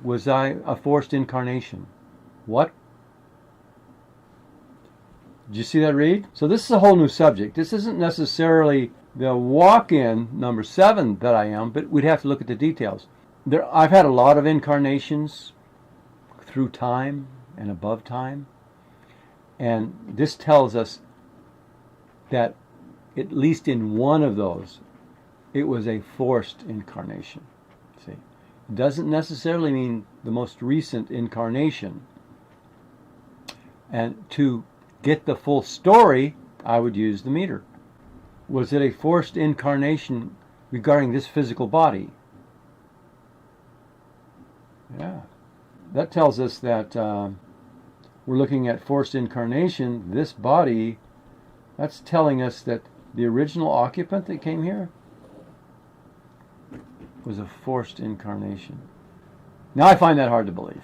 Was I a forced incarnation? What? Did you see that, Reed? So this is a whole new subject. This isn't necessarily the walk-in number 7 that I am, but we'd have to look at the details. I've had a lot of incarnations through time and above time, and this tells us that at least in one of those, it was a forced incarnation. See, it doesn't necessarily mean the most recent incarnation. And to get the full story, I would use the meter. Was it a forced incarnation regarding this physical body? Yeah. That tells us that we're looking at forced incarnation. This body, that's telling us that the original occupant that came here was a forced incarnation. Now I find that hard to believe.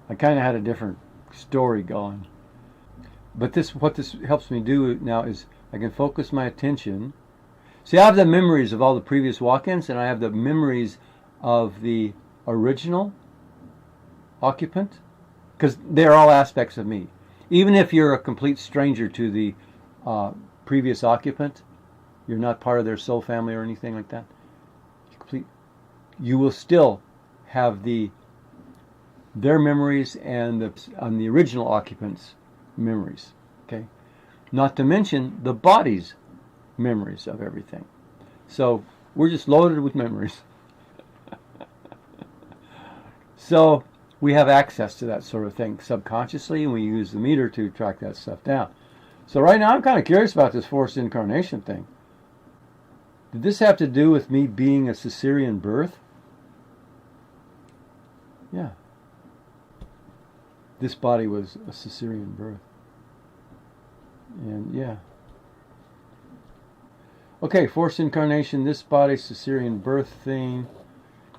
I kind of had a different story going. But what this helps me do now is I can focus my attention. See, I have the memories of all the previous walk-ins, and I have the memories of the original occupant, because they're all aspects of me. Even if you're a complete stranger to the previous occupant, you're not part of their soul family or anything like that, you will still have their memories and the original occupant's memories. Okay, not to mention the body's memories of everything. So we're just loaded with memories. So we have access to that sort of thing subconsciously, and we use the meter to track that stuff down. So right now I'm kind of curious about this forced incarnation thing. Did this have to do with me being a cesarean birth? Yeah. This body was a cesarean birth. And yeah. Okay, forced incarnation, this body, cesarean birth thing.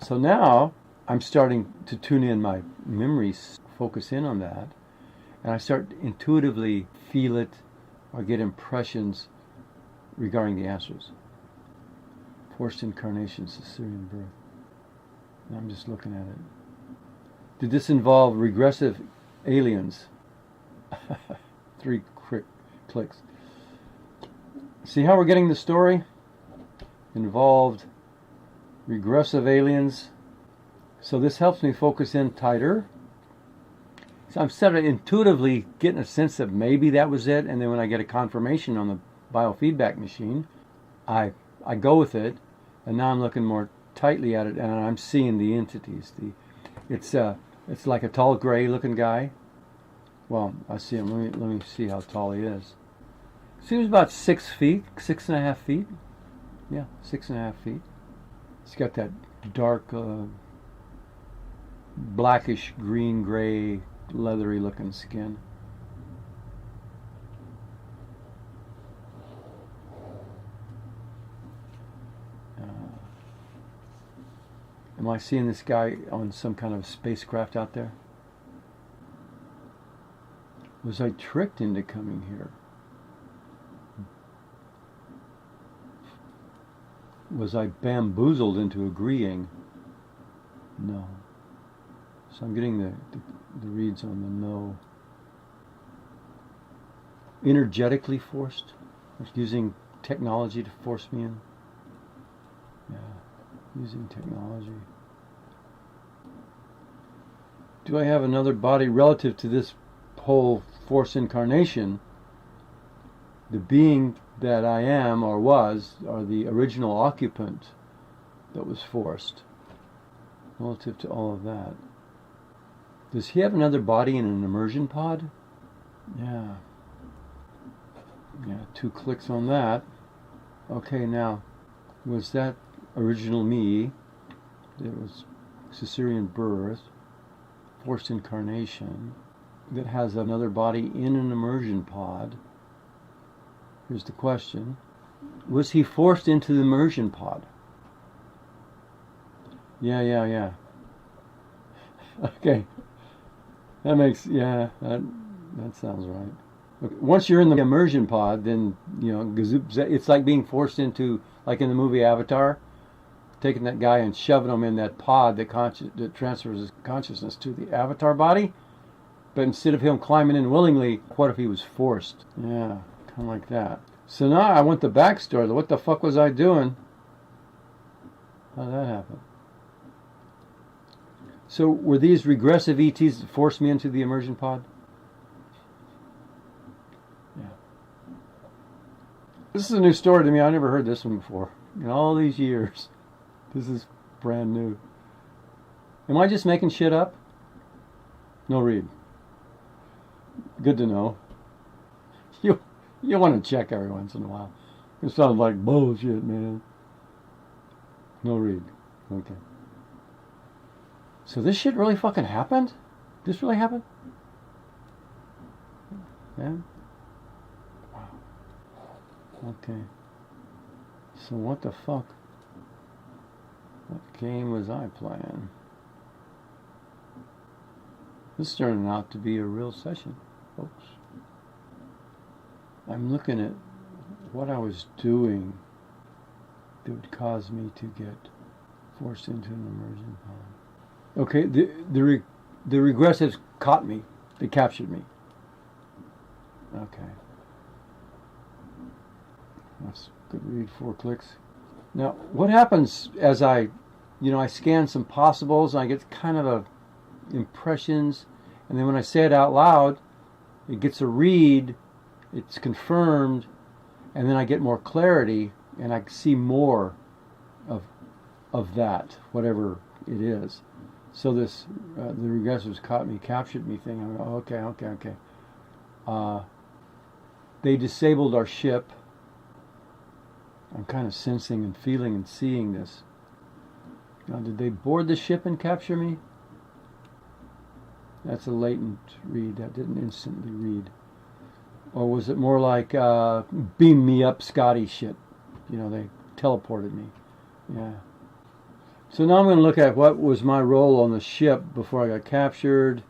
So now I'm starting to tune in my memories, focus in on that, and I start intuitively feel it or get impressions regarding the answers. Forced incarnation, cesarean birth. And I'm just looking at it. Did this involve regressive aliens? 3 clicks. See how we're getting the story? Involved regressive aliens. So this helps me focus in tighter. So I'm sort of intuitively getting a sense that maybe that was it, and then when I get a confirmation on the biofeedback machine, I go with it, and now I'm looking more tightly at it, and I'm seeing the entities. It's like a tall gray looking guy. Well, I see him. Let me see how tall he is. Seems about 6 feet, 6.5 feet. Yeah, 6.5 feet. He's got that dark, blackish, green, gray, leathery looking skin. Am I seeing this guy on some kind of spacecraft out there? Was I tricked into coming here? Was I bamboozled into agreeing? No. So I'm getting the reads on the no. Energetically forced? Using technology to force me in? Yeah, using technology. Do I have another body relative to this whole force incarnation? The being that I am or was, or the original occupant that was forced, relative to all of that. Does he have another body in an immersion pod? Yeah. Yeah, 2 clicks on that. Okay, now, was that original me? It was cesarean birth, forced incarnation, that has another body in an immersion pod. Here's the question. Was he forced into the immersion pod? Yeah. Okay. That makes, that sounds right. Okay. Once you're in the immersion pod, then, it's like being forced into, like in the movie Avatar, taking that guy and shoving him in that pod that transfers his consciousness to the avatar body. But instead of him climbing in willingly, what if he was forced? Yeah, kind of like that. So now I want the backstory. What the fuck was I doing? How did that happen? So were these regressive ETs that forced me into the immersion pod? Yeah. This is a new story to me. I never heard this one before. In all these years. This is brand new. Am I just making shit up? No, read. Good to know. You want to check every once in a while. It sounds like bullshit, man. No, read. Okay. So this shit really fucking happened? This really happened? Yeah? Wow. Okay. So what the fuck? What game was I playing? This turned out to be a real session, folks. I'm looking at what I was doing that would cause me to get forced into an immersion pod. Okay, the regressives caught me. They captured me. Okay. That's good read, 4 clicks. Now, what happens as I scan some possibles, and I get kind of a impressions, and then when I say it out loud, it gets a read, it's confirmed, and then I get more clarity, and I see more of that, whatever it is. So this, the regressives captured me thing. I'm like, okay. They disabled our ship. I'm kind of sensing and feeling and seeing this. Now, did they board the ship and capture me? That's a latent read. That didn't instantly read. Or was it more like beam me up Scotty shit? They teleported me. Yeah. So now I'm going to look at what was my role on the ship before I got captured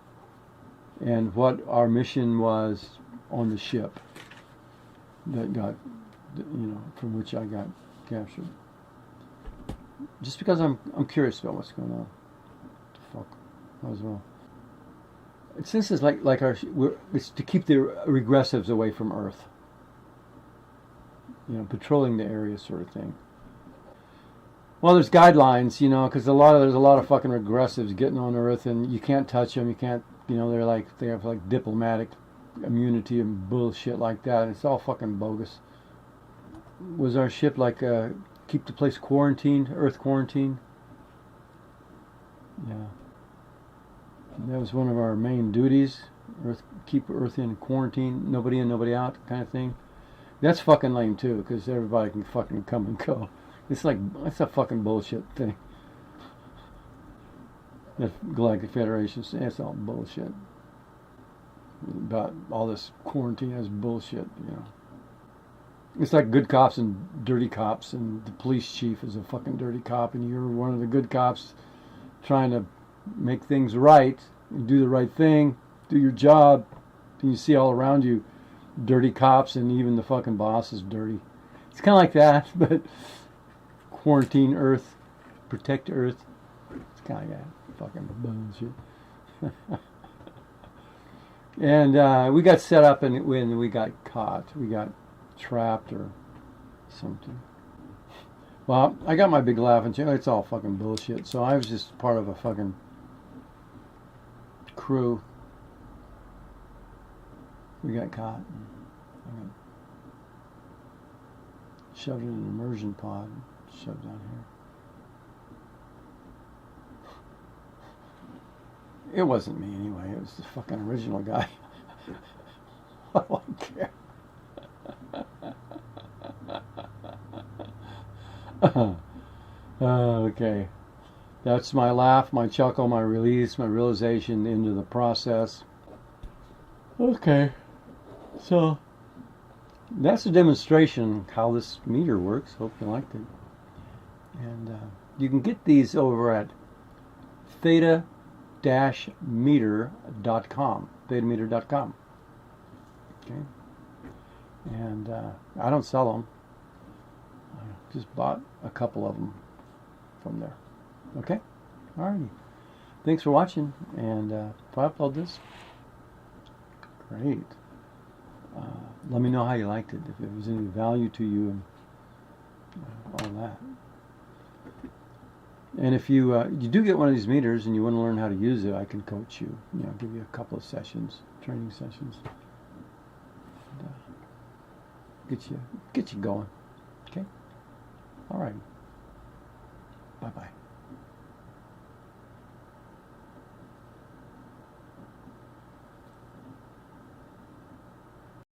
and what our mission was on the ship that got, from which I got captured. Just because I'm curious about what's going on. What the fuck? Might as well. Since it's like it's to keep the regressives away from Earth. Patrolling the area sort of thing. Well, there's guidelines, because there's a lot of fucking regressives getting on Earth, and you can't touch them. You can't, they have like diplomatic immunity and bullshit like that. And it's all fucking bogus. Was our ship keep the place quarantined, Earth quarantined? Yeah. That was one of our main duties. Keep Earth in quarantine, nobody in, nobody out, kind of thing. That's fucking lame too, because everybody can fucking come and go. It's a fucking bullshit thing. The Galactic Federation, it's all bullshit. About all this quarantine is bullshit, It's like good cops and dirty cops, and the police chief is a fucking dirty cop, and you're one of the good cops trying to make things right, and do the right thing, do your job, and you see all around you dirty cops, and even the fucking boss is dirty. It's kind of like that, but quarantine Earth, protect Earth. It's kind of like that fucking bullshit. And we got set up, and when we got caught, we got trapped or something. Well, I got my big laugh and it's all fucking bullshit. So I was just part of a fucking crew. We got caught. I got shoved in an immersion pod. Shoved down here. It wasn't me anyway. It was the fucking original guy. I don't care. Okay. That's my laugh, my chuckle, my release, my realization into the process. Okay. So, that's a demonstration how this meter works. Hope you liked it. And you can get these over at theta-meter.com. thetameter.com. Okay. And I don't sell them. I just bought a couple of them. from there. Okay? Alrighty. Thanks for watching, and if I upload this, great. Let me know how you liked it, if there was any value to you, and all that. And if you you do get one of these meters and you want to learn how to use it, I can coach you. Give you a couple of sessions, training sessions, and, get you going. Okay. All right. Bye bye.